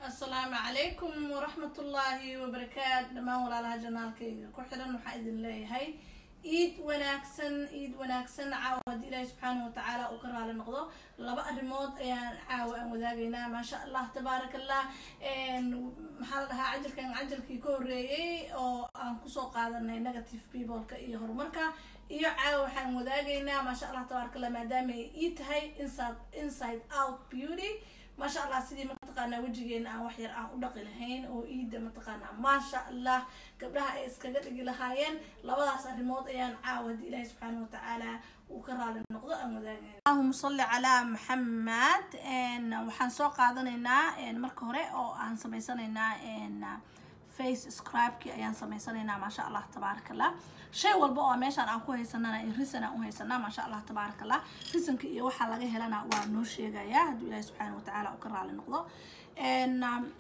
السلام عليكم ورحمة الله وبركاته. ما ولا لها جنالك كحلا وحيد الله هاي إيد وناكسن عاود إلهي سبحانه وتعالى وكرها على النقطة لبقى الريموت يعني عاود وذاقينا ما شاء الله تبارك الله محلها عجل كان عجل كيكوري أو أنكسو قادرنا نيجاتيف بيبول كأي هرمركا iyo caaw waxaan wadaagaynaa ma sha Allah tabaaraka Allah maadaama ay tahay inside out beauty ما شاء الله سيدي متقنا وجهنا wax yar aan u dhaqi lahayn oo iida maqana ma sha Allah gabdhaha ay iska dhigi lahaayeen labadaas arimood ayaan caawad Ilaahay subhanahu wa ta'ala uu ka raali noqdo aan wadaagayna Allahumma salli ala Muhammad waxaan soo qaadanaynaa marka hore oo aan sameysanaynaa face scrub-ki ayaan sameysanaynaa ma sha Allah tabaaraka Allah shay walba oo meeshan aan ku haysanana risan aan u haysanaa ma sha Allah tabaaraka Allah risanka iyo waxa laga helana waa noo sheegaya haduu Ilaahay subhanahu wa ta'ala uu ka raali noqdo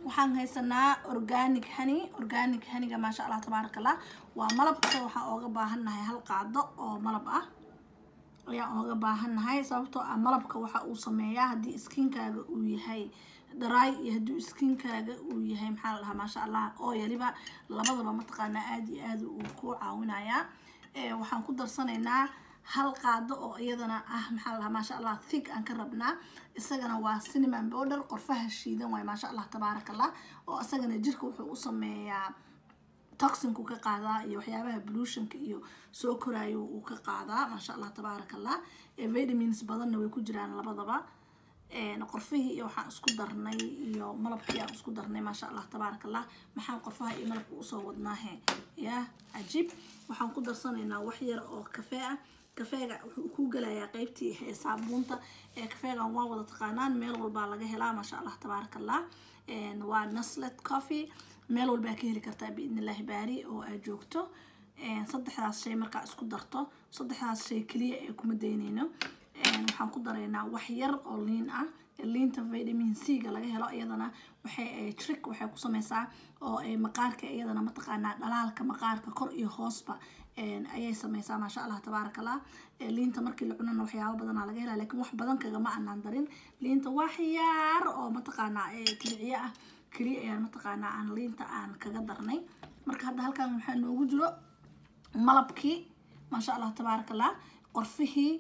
waxaan haysanaa organic honey ma sha Allah tabaaraka Allah waa malabka waxa ooga baahanahay hal qaado oo malab ah ayaan ooga baahanahay sababtoo ah malabka waxa uu sameeyaa hadii skinkaaga uu yahay dry iyo haduu skinkaaga uu yahay maxaa la dhahaa ma sha Allah oo yaliba labadaba mataqaana aad iyo aad uu ku caawinaya waxaan ku darsanaynaa hal qaado oo iyadana ah maxaa la dhahaa ma sha Allah thick aan ka rabnaa isagana waa cinnamon powder qorfaha shiidan way ma sha Allah tabaaraka Allah oo asagana jirka wuxuu u sameeyaa toxin ku ka qaadaa iyo waxyaabaha pollution-ka iyo soo koraayo uu ka qaadaa ma sha Allah tabaaraka Allah vitamins badanna way ku jiraan labadaba qorfihii iyo waxaan isku darnay iyo malabkii aan isku darnay ma sha Allah tabaaraka Allah maxaan qorfaha iyo malabka u soo wadnaahe ya ajib waxaan ku darsanaynaa wax yar oo kafee ah kafeega wuxuu ku galayaa qaybtii saabuunta kafeega waa wada taqaanaan meel walba laga helaa ma sha Allah tabaaraka Allah waa Nestle coffee meel walba ka heli kartaa biidnillaahi baari oo aad joogto saddexdaas shay marka isku darto saddexdaas shay kaliya ee kuma daynayno waxaan ku dareynaa wax yar oo liin ah liinta vitamin C ga laga helo iyadana waxay trick waxay ku sameysaa oo ay maqaarka iyadana ma taqaanaa dhalaalka maqaarka kor iyo hoosba ayay sameysaa ma sha Allah tabaaraka Allah liinta markii la cunana waxyaabo badan laga helaa laakiin wax badan kaga ma aanan darin liinta wax yar oo ma taqaanaa kaliya ah kaliya ayaan ma taqaanaa aan liinta aan kaga darnay marka hadda halkan waxa noogu jiro malabkii ma sha Allah tabaaraka Allah qorfihii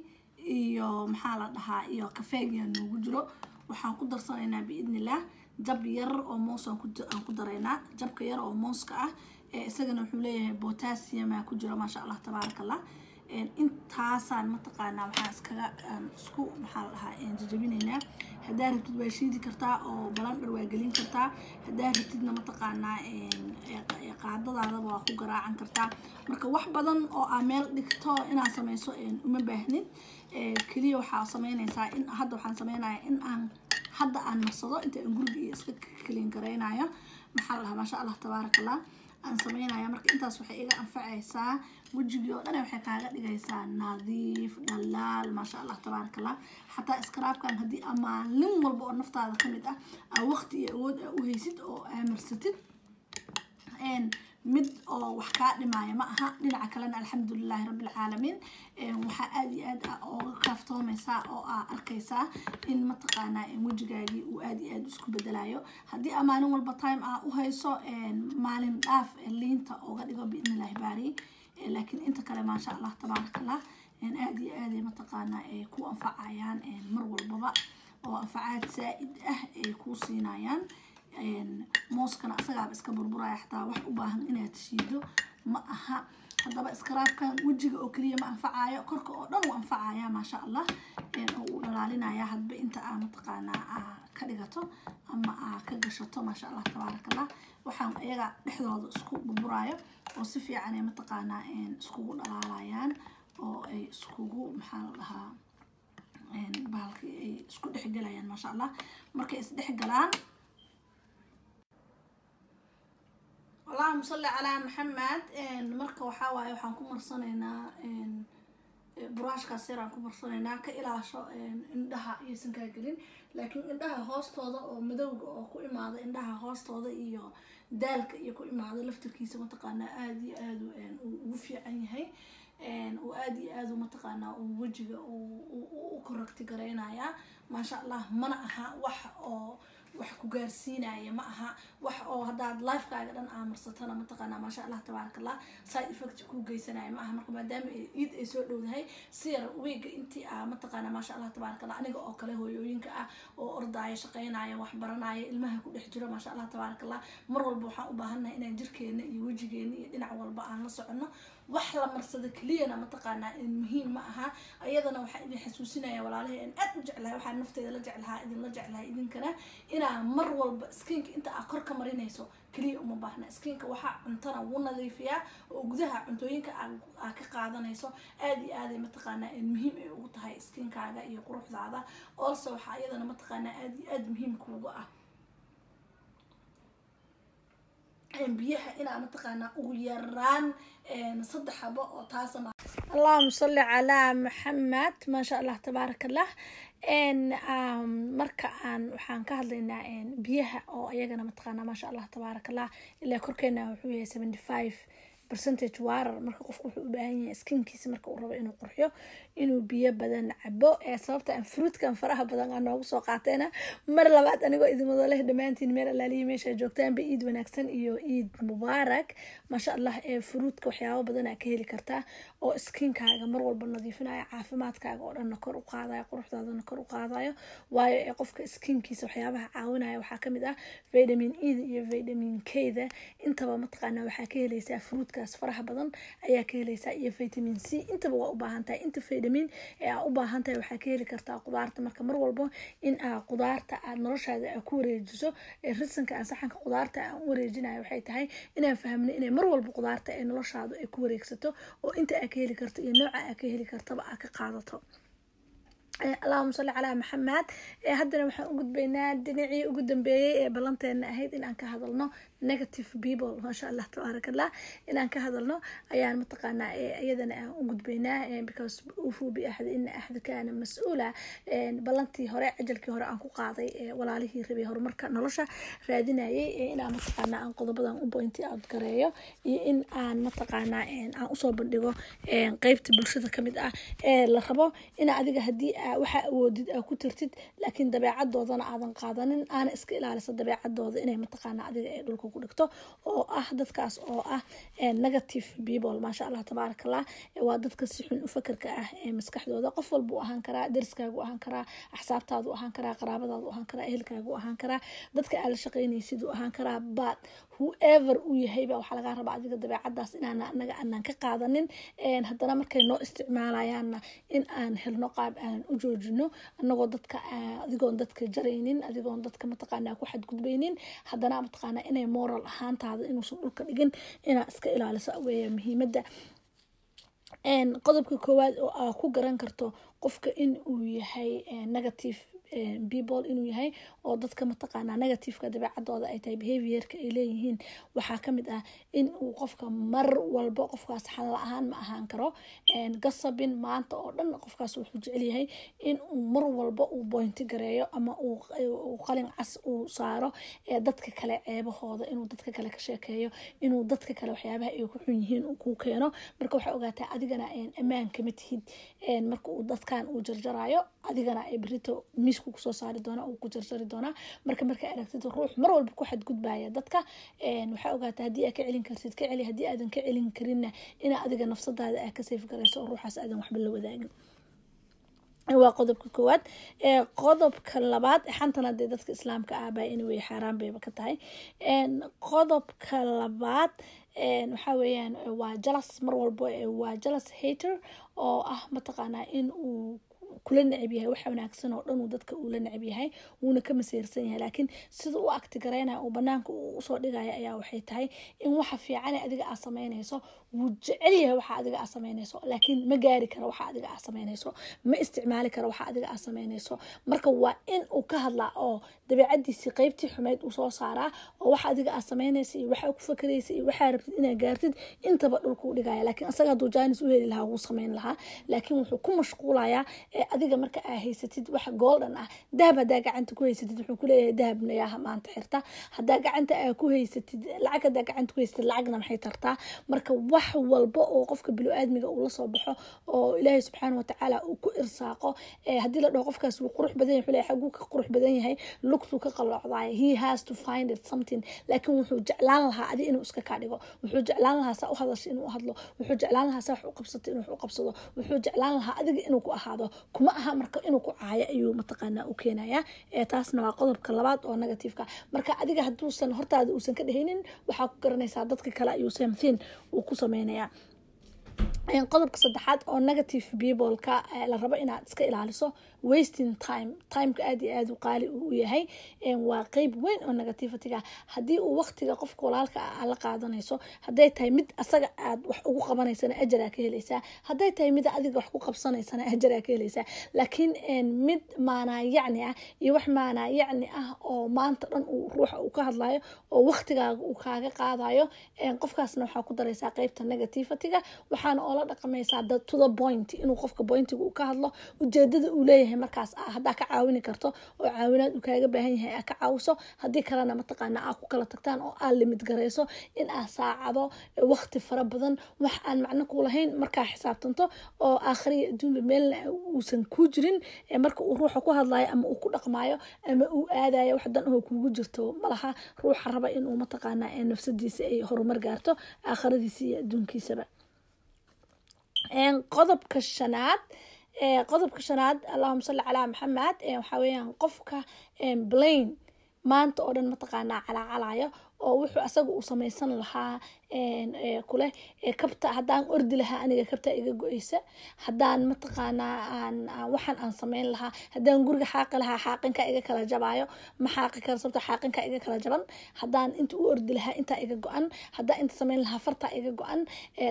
iyo maxaa la dhahaa iyo kafeega noogu jiro waxaan ku darsanaynaa biidnillah jab yar oo moos aan ku dareynaa jabka yar oo mooska ah isagana wuxuu leeyahay potassium ku jiro ma sha Allah tabaaraka Allah intaasaan ma taqaanaa waxaan iskaga isku maxaa la dhahaa jajabinaynaa hadaa rabtid waa shiidi kartaa oo blender waa gelin kartaa hadaa rabtidna ma taqaanaa qaadadaada waa ku garaacan kartaa marka wax badan oo aan meel dhigto inaan sameyso uma baahnid kaliya waxaa sameynaysaa in hadda waxaan sameynayaa in aan hadda aan marsado inta aan guriga iska clean gareynayo maxaa la dhahaa ma sha Allah tabaaraka Allah aan sameynaya marka intaas waxay iga anfacaysaa wajigii oo dhan waxay kaaga dhigaysaa nadiif dhalaal ma sha Allah tabaaraka Allah hatta scrub-kan hadii maalin walba oo naftaada kamid ah waqti iyo awood u haysid oo amarsatid mid oo wax ka dhimaayo ma aha dhinaca kalena alxamdulillaah rabbil caalamiin waxa aad iyo aad oo kaaftoomaysa oo arkaysa in ma taqaanaa wajigaagii uu aad iyo aad isku bedelayo hadii maalin walba time u hayso maalin dhaaf liinta ooga dhigo biidnillaahi baari laakiin inta kale ma sha Allah tabaaraka Allah aad iyo aad ma taqaanaa ku anfacayaan mar walbaba oo anfacaad saa'id ah ay ku siinayaan mooskana asagaaba iska burburaya xataa wax u baahan inaad shiido ma aha hadaba scrub-kan wajiga oo kaliya ma anfacayo korka oo dhan uu anfacaya ma sha Allah oo uu dhalaalinaya hadba inta aan taqaanaa ka dhigato ama ka gashato ma sha Allah tabaaraka Allah waxaan ayaga dhexdooda isku burburayo oo si fiican ay ma taqaanaa iskugu dhalaalayaan oo ay iskugu maxaa la dhahaa baalkii ay isku dhexgalayaan ma sha Allah markay is dhexgalaan اللهم صل على محمد marka waxa waaye waxaan ku marsanaynaa brushka siraan ku marsanaynaa ka ilaasho indhaha iyo sanka gelin laakiin indhaha hoostooda oo madowga oo ku imaado indhaha hoostooda iyo daalka iyo ku imaado laftirkiisa ma taqaanaa aad iyo aad ugu fiican yahay oo aad iyo aad ma taqaanaa wajiga uu correct gareynaya ma sha Allah mana aha wax oo wax ku gaarsiinaya ma aha wax oo hadaad lifekaaga dhan aamarsatana mataqaana maasha Allah tabarakallah side effect ku geysanaya ma aha marka maadaama iid ay soo dhowdahay siyar weega intii mataqaana maasha Allah tabarakallah aniga oo kale hooyooyinka oo ordaya shaqeynaya wax baranaya ilmaha ku dhex jiro maasha Allah tabarakallah mar walba waxaan u baahanahay inaan jirkeena iyo wajigeena iyo dhinac walba aan la socono wax la marsada kaliyana mataqaana in muhiim ma aha ayadana waxa idin xasuusinaya walaalahay in aad u jeclahay waxa nafteeda la jeclahay idin la jeclahay idinkana ina mar walba skinka inta aad kor ka marinayso kaliya uma baahna skinka waxa cuntana wuu nadiifiyaa oo gudaha cuntooyinka aad ka qaadanayso aad iyo aad mataqaana in muhiim ay ugu tahay skinkaaga iyo quruxdaada also waxa ayadana mataqaana aad iyo aad muhiim kuugu ah biyaha ina mataqaana ugu yaraan 3 xabo oo taasama اللهم صل على محمد ما شاء الله تبارك الله marka waxaan ka hadlaynaa biyaha oo ayagana mataqaana ma sha Allah تبارك الله ilaa korkeena wuxuu yahay 75% water marka qofku wuxuu u baahan yahay skinkiisa marka uu rabo inuu qurxiyo inuu biyo badan cabo sababta aan fruitkan faraha badan aan noogu soo qaateena mar labaad anigoo idin wada leh dhamaantiin meel alaaliye meesha joogtaan ba iid wanaagsan iyo iid mubaarak ma sha Allah fruitka waxyaabo badan aad ka heli kartaa oo skinkaaga mar walba nadiifinaya caafimaadkaaga oo dhan kor u qaadayo quruxdaadana kor u qaadayo waayo qofka skinkiisa waxyaabaha caawinaya waxa kamid ah vitamin E iyo vitamin K da intaba mataqaana waxa ka helaysaa fruitka faraha badan ayaa ka helaysaa iyo vitamin C intaba waa u baahan tahay inta vitamin ee u baahan tahay waxa ka heli kartaa qudaarta marka mar walba in qudaarta aad noloshaada ku wareejiso risanka saxanka qudaarta aan wareejinayo waxay tahay inaan fahamno in mar walba qudaarta ay noloshaada ay ku wareegsato oo inta aad ka heli karto iyo nooca aad ka heli kartaba aad ka qaadato اللهم صل على محمد هادنا waxaan u gudbaynaa dhinacii ugu dambeeyay ee balanteena ahayd in aan ka hadalno negative people ma sha Allah tabarakallah in aan ka hadalno ayaan mataqaana iyadana aan u gudbaynaa because ufu bi ahad in ahad kana mas'uula balantii hore ajalkii hore aan ku qaaday walaalihii rabay horumarka nolosha raadinayay in aan mataqaana aan qodobadan u pointi out gareeyo iyo in aan mataqaana aan u soo bandhigo qaybta bulshada kamid ah la rabo in adiga hadii waxa awoodid ku tirtid laakiin dabeecadoodana aadan qaadanin aan iska ilaaliso dabeecadooda inay mataqaana adiga ee dhulka ku dhigto oo dadkaas oo negative people ma sha Allah tabarakallah waa dadka si xun u fakarka maskaxdooda qof walba u ahaan kara dariskaaga u ahaan kara axsaabtaada u ahaan kara qaraabadaada u ahaan kara ehelkaaga u ahaan kara dadka aad la shaqeynaysid u ahaan kara but whoever uu yahay ba waxa laga rabaa adiga dabeecadaas inaan anaga aan ka qaadanin haddana markay noo isticmaalayaan in aan helno qaab aan u joojino anagoo dadka adigoon dadka jaraynin adigoon dadka mataqaana ku xadgudbaynin haddana mataqaana inay moral ahaantaada inuusan dhulka dhigin inaa iska ilaaliso weeye muhiimada qodobka koowaad oo aad ku garan karto qofka in uu yahay negative people inuu yahay oo dadka mataqaana negative-ka dabeecadooda ay tahay behavior-ka ay leeyihiin waxa kamid ah in uu qofka mar walba qofkaas xal ahaan ma ahaan karo gasabin maanta oo dhan qofkaas wuxuu jecel yahay in uu mar walba uu pointi gareeyo ama uu qalin cas uu saaro dadka kale ceebahooda inuu dadka kale ka sheekeeyo inuu dadka kale waxyaabaha ay ku xun yihiin uu ku keeno marka waxa ogaataa adigana amaan kama tihid marka uu dadkan uu jarjarayo adigana ay berito ku soo saari doona oo ku jarjari doona marka aragtida ruux mar walba ku xadgudbaya dadka waxa ogaataa hadii aad ka celin kartid ka celi hadii aadan ka celin karinna ina adiga nafsadaada aad ka safe garayso ruuxaas aadan waxba la wadaagin waa qodobka koowaad qodobka labaad xantana dadka islaamka baa in way xaraan bay ka tahay qodobka labaad waxa weeyaan waa jealous mar walba waa jealous hater oo mataqaana in uu kula necab yahay waxa wanaagsan oo dhan uu dadka uu la necab yahay wuuna ka maseersan yahay laakiin sida uu agti gareynaa oo banaanka uu soo dhigaya ayaa waxay tahay in waxa fiican adiga aad sameynayso wuu jecel yahay waxa adiga aad sameynayso laakiin ma gaari karo waxa adiga aad sameynayso ma isticmaali karo waxa adiga aad sameynayso marka waa in uu ka hadlaa oo dabeecadiisi qaybtii xumeed uu soo saaraa oo waxa adiga aad sameynayso iyo waxa ku fakarayso iyo waxa rabtid inaad gaartid intaba dhulka u dhigaya laakiin asaga haduu jaanis u heli lahaa wuu sameyn lahaa laakiin wuxuu ku mashquulayaa adiga marka aa haysatid wax golden ah dahab hadaa gacanta ku haysatid wuxuu ku leeyahay dahabna yaa maanta xirta hadaa gacanta aa ku haysatid lacag hadaa gacanta ku haysatid lacagna maxay tartaa marka wax walba oo qofka bilo aadmiga uu la soo baxo oo ilaahay subxaanahu wa tacaala uu ku irsaaqo haddii la dhaho qofkaas wuu qurux badan yahay wuxuu leeyahay xaguu ka qurux badan yahay lugtuu ka qalloocdaay he has to find it something laakiin wuxuu jeclaan lahaa adi inuu iska kaa dhigo wuxuu jeclaan lahaa saa u hadasho inuu u hadlo wuxuu jeclaan lahaa saa wax u qabsato inuu wax u qabsado wuxuu jeclaan lahaa adiga inuu ku ahaado kuma aha marka inuu ku caayo ayuu mataqaanaa u keenaya taasna waa qodobka labaad oo negatifeka marka adiga hadduusan hortaada uusan ka dhehaynin waxaa ku garanaysaa dadka kale ayuu same thing uu ku sameynaya qodobka saddexaad oo negative people-ka la rabo inaad iska ilaaliso wasting timeka aad iyo aad u qaali u yahay waa qeyb weyn oo negativity-ga haddii uu waqtiga qofka walaalka ah la qaadanayso hadday tahay mid asaga aad wax ugu qabanaysana ajaraa ka helaysaa hadday tahay mid adiga wax ku qabsanaysana ajaraa ka helaysaa laakiin mid maanaa yacni ah iyo wax maanaa yacni ah oo maanta dhan uu ruuxa uu ka hadlayo oo waqtigaaga uu kaaga qaadayo qofkaasna waxaa ku daraysaa qeybta negativity-ga waxaana oo la dhaqamaysaa to the point inuu qofka pointiga uu ka hadlo ujeedada uu leeyahay markaas haddaa ka caawini karto oo caawinaad uu kaaga baahan yahay aa ka caawiso haddii kalena mataqaana aa ku kala tagtaan oo aa limid garayso in aa saacado waqti fara badan wax aan macno ku lahayn markaa xisaabtanto oo aakhiriya adduunba meelna uusan ku jirin marka uu ruuxa ku hadlayo ama uu ku dhaqmaayo ama uu aadayo wax dan oo kugu jirto malaha ruuxa raba inuu mataqaana nafsadiisa ay horumar gaarto aakhiradiisa iyo adduunkiisaba qodobka shanaad allahuma salli calaa maxamed waxaa weeyaan qofka blame maanta oo dhan mataqaanaa calaacalayo oo wuxuu asaga uu samaysan lahaa kule kabta haddaan ordi lahaa aniga kabta iga go-eysa haddaan mataqaanaa waxaan aan samayn lahaa haddaan guriga xaaqi lahaa xaaqinka iga kala jabaayo ma xaaqi kara sababta xaaqinka iga kala jaban haddaan inta u ordi lahaa intaa iga go-an haddaan inta samayn lahaa fartaa iga go-an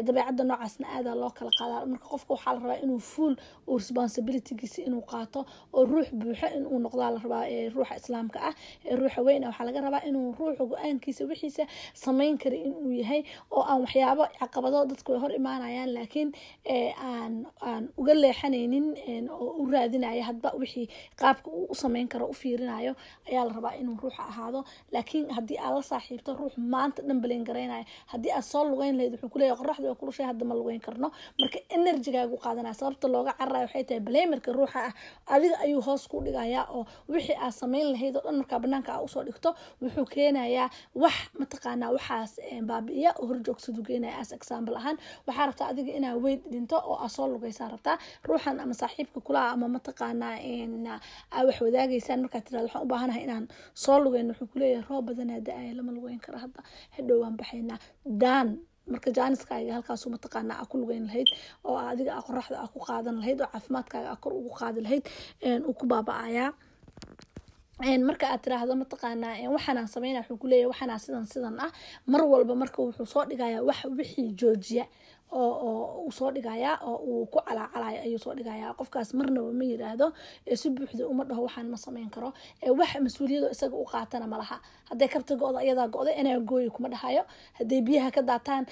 dabeecadda noocaasna aadaa loo kala qaadaa marka qofka waxaa la rabaa inuu full responsibilitygiisa inuu qaato oo ruux buuxo inuu noqdaa la rabaa ruuxa islaamka ah ruuxa weyn waxaa laga rabaa inuu ruuxa go-aankiisa wixiisa samayn kara inuu yahay oo aan waxyaabo caqabado dadku way hor imaanayaan laakiin aan uga leexanaynin oo u raadinayo hadba wixii qaabka uu u samayn karo u fiirinayo ayaa la rabaa inuu ruuxa ahaado laakiin haddii aad la saaxiibto ruux maanta dhan balen garaynayo haddii aad soo lugeyn lahayd wuxuu kuleeyahay qoraxda waa kulushay hadda ma lugeyn karno marka enerjigaagu qaadanaya sababta looga cararayo waxay tahay baleemarka ruuxa ah adiga ayuu hoos ku dhigayaa oo wixii aad samayn lahayd oo dhan markaa banaanka aa usoo dhigto wuxuu keenayaa wax mataqaanaa waxaas baabi'iya oo horjoogsadu geenaya as example ahaan waxaa rabtaa adiga inaa weyd dhinto oo aa soo lugaysaa rabtaa ruuxan ama saaxiibka kula ama mataqaanaa aa wax wadaagaysaan markaa tirahdo waxaan u baahanahay inaan soo lugeyn wuxuu kuleeyahay roob badanaa da-aya lama lugeyn karo hadda hadhow waan baxaynaa daan marka jaaniskaaga halkaasu mataqaanaa aa ku lugeyn lahayd oo adiga aa qoraxda aa ku qaadan lahayd oo caafimaadkaaga aa kor ugu qaadi lahayd uu ku baaba'ayaa marka aad tiraahdo mataqaanaa waxaanaan sameynaa wuxuu kuleeyahay waxaanaa sidan ah mar walba marka wuxuu soo dhigayaa wax wixii joojiya oo uu soo dhigayaa oo uu ku calaacalayo ayuu soo dhigayaa qofkaas marnaba ma yiraahdo si buuxda uma dhaho waxaan ma samayn karo wax mas-uuliyado isaga u qaatana malaha hadday kabta go-da iyadaa go-da inaa gooyi kuma dhahayo hadday biyaha ka daataan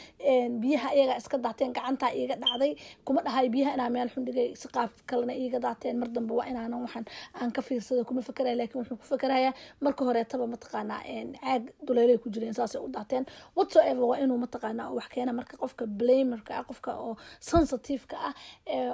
biyaha iyagaa iska daateen gacantaa iiga dhacday kuma dhahayo biyaha inaa meel xun dhigay si qaab kalena iiga daateen mar dambe waa inaanan waxaan aan ka fiirsado kuma fakaraya laakiin wuxuu ku fakarayaa marka horeetaba mataqaanaa caag duleelay ku jireen saasay u daateen whatsoever waa inuu mataqaanaa wax keena marka qofka blamer qofka oo sensitive-ka ah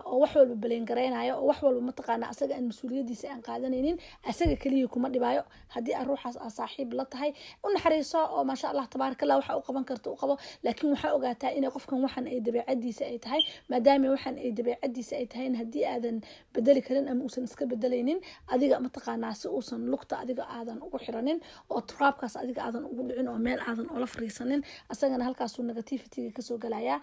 oo wax walba baleen garaynayo oo wax walba mataqaanaa asaga aan mas-uuliyadiisa aan qaadanaynin asaga kaliya kuma dhibaayo haddii aad ruuxaas aa saaxiib la tahay u naxariiso oo maasha allah tabaarakallah waxa u qaban karta u qabo laakiin waxaa ogaataa inay qofkan waxan ay dabeecadiisa ay tahay maadaama waxan ay dabeecadiisa ay tahay haddii aadan bedeli karin ama uusan iska bedelaynin adiga mataqaanaa si uusan lugta adiga aadan ugu xiranin oo traapkaas adiga aadan ugu dhicin oo meel aadan oola fariisanin asagana halkaasuu negativity-ga kasoo galayaa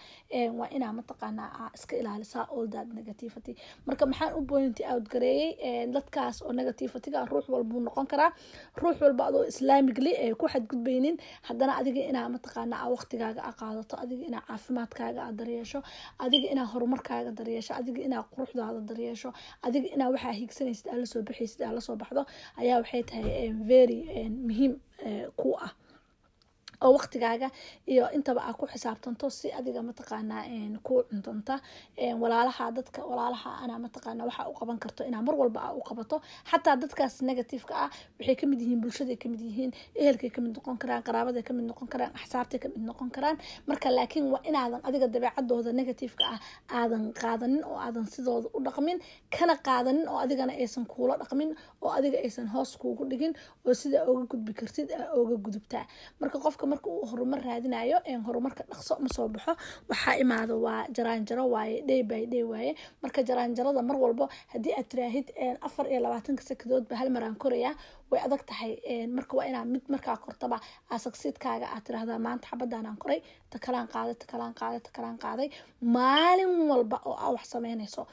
waa inaa mataqaanaa iska ilaalisaa all that negativity marka maxaan u pointi out gareeyay dadkaas oo negativity-ga ruux walbuu noqon karaa ruux walba adoo islaamigli ku xadgudbaynin haddana adiga inaa mataqaanaa waqtigaaga aa qaadato adiga inaa caafimaadkaaga aa daryeesho adiga inaa horumarkaaga daryeesho adiga inaa quruxdaada daryeesho adiga inaa waxaa hiigsanaysid aa lasoo baxaysid aa lasoo baxdo ayaa waxay tahay very muhiim ku ah oo waqtigaaga iyo intaba aad ku xisaabtanto si adiga mataqaanaa ku cuntonta walaalaha dadka walaalaha ana mataqaanaa waxa u qaban karto inaa mar walba u qabato xataa dadkaas negative-ka ah waxay ka mid yihiin bulshada ka mid yihiin ehelkay ka mid noqon karaan qaraabada ka mid noqon karaan axsaabta ka mid noqon karaan marka laakiin waa inaadan adiga dabeecadooda negative-ka ah aadan qaadanin oo aadan sidooda u dhaqmin kana qaadanin oo adigana aysan kuula dhaqmin oo adiga aysan hoos kuugu dhigin oo sida uga gudbi kartid uga gudubtaa marka qofka marka uu horumar raadinayo horumarka dhaqso ma soo baxo waxaa imaado waa jaraanjaro waaye day by day waaye marka jaraanjarada mar walbo haddii aad tiraahid 24 sakadoodba hal maraan koraya way adag tahay marka waa inaa mid markaa kortaba succeedkaaga aad tiraahdaa maanta xabadaan koray takalaan qaaday maalin walba oo aa wax sameynayso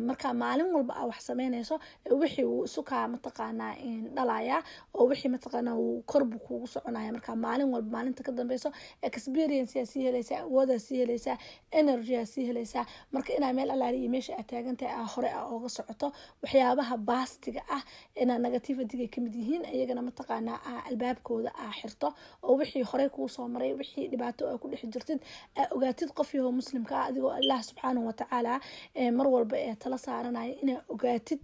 marka maalin walba aa wax sameynayso wixii uu isukaa mataqaanaa dhalaya oo wixii mataqaanaa uu korbu kuugu soconaya marka maalin walba maalinta ka dambeyso experience yaa sii helaysaa awoodaa sii helaysaa energy yaa sii helaysaa marka inaa meel alaali iyo meesha aad taagantahay aa hore aa ooga socoto waxyaabaha baastiga ah inaa negativity ka mid yihiin iyagana mataqaanaa aa albaabkooda aa xirto oo wixii horey kuu soo maray wixii dhibaato aa ku dhex jirtid aa ogaatid qof yahoo muslimka ah adigoo allah subxaanahu watacaala mar walba ee tala saaranaya inaa ogaatid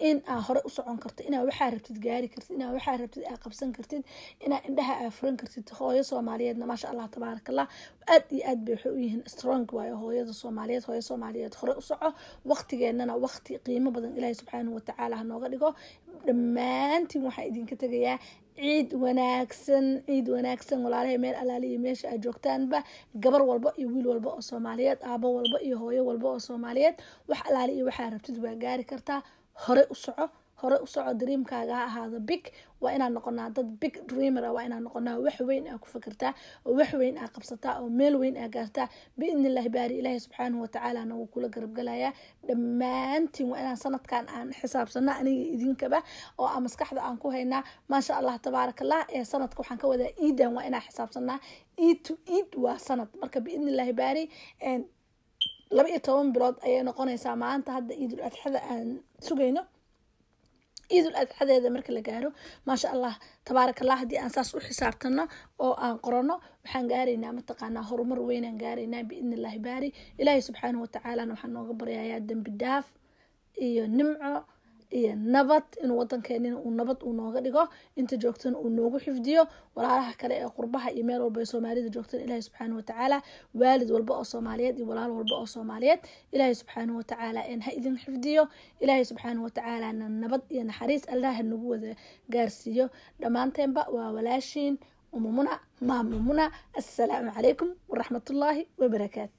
in aa hore u socon karto inaa waxaa rabtid gaari kartid inaa waxaa rabtid aa qabsan kartid inaa indhaha aa furan kartid hooyo soomaaliyeedna maasha allah tabaaraka allah aad iyo aad bay waxay u yihiin strong waayo hooyada soomaaliyeed hooyo soomaaliyeed hore u soco waqtigeennana waqti qiimo badan ilaahay subxaanahu watacaala hanooga dhigo dhammaantiin waxaa idinka tegayaa ciid wanaagsan walaalahay meel alaali iyo meesha aad joogtaanba gabar walba iyo wiil walba oo soomaaliyeed aabo walba iyo hooyo walba oo soomaaliyeed wax alaali iyo waxaa rabtid waa gaari kartaa hore u soco dreamkaaga ha ahaado big waa inaan noqonaa dad big dreamer waa inaan noqonaa wax weyn aa ku fikirtaa oo wax weyn aa qabsataa oo meel weyn aa gaartaa biidni illaahi baari ilaahi subxaanahu watacaala nagu kula garabgalayaa dhammaantiin waa inaan sanadkan aan xisaabsano aniga idinkaba oo aan maskaxda aan ku haynaa maasha allah tabaaraka allah sanadka waxaan ka wadaa iidan waa inaan xisaabsanaa eid to eid waa sanad marka biidni illaahi baari 12 bilood ayay noqonaysaa maanta hadda ciidul adxada aan sugayno ciidul adxadeeda marka la gaaro maasha allah tabaaraka allah haddii aan saas u xisaabtano oo aan qorano waxaan gaaraynaa mataqaanaa horumar weynaan gaaraynaa biidni illaahi baari ilaahay subxaanahu watacaalana waxaan nooga baryayaa dembi dhaaf iyo nimco iyo nabad inuu wadankeenina uu nabad uu nooga dhigo inta joogtana uu noogu xifdiyo walaalaha kale ee qurbaha iyo meel walba ee soomaalida joogtana ilaahay subxaanahu watacaala waalid walba oo soomaaliyeed iyo walaal walba oo soomaaliyeed ilaahay subxaanahu watacaala ha idin xifdiyo ilaahay subxaanahu watacaalana nabad iyo naxariis allaha nagu wada gaarsiiyo dhammaanteenba waa walaashiin umumuna maamumuna assalaamu calaykum waraxmatullaahi wabarakaatu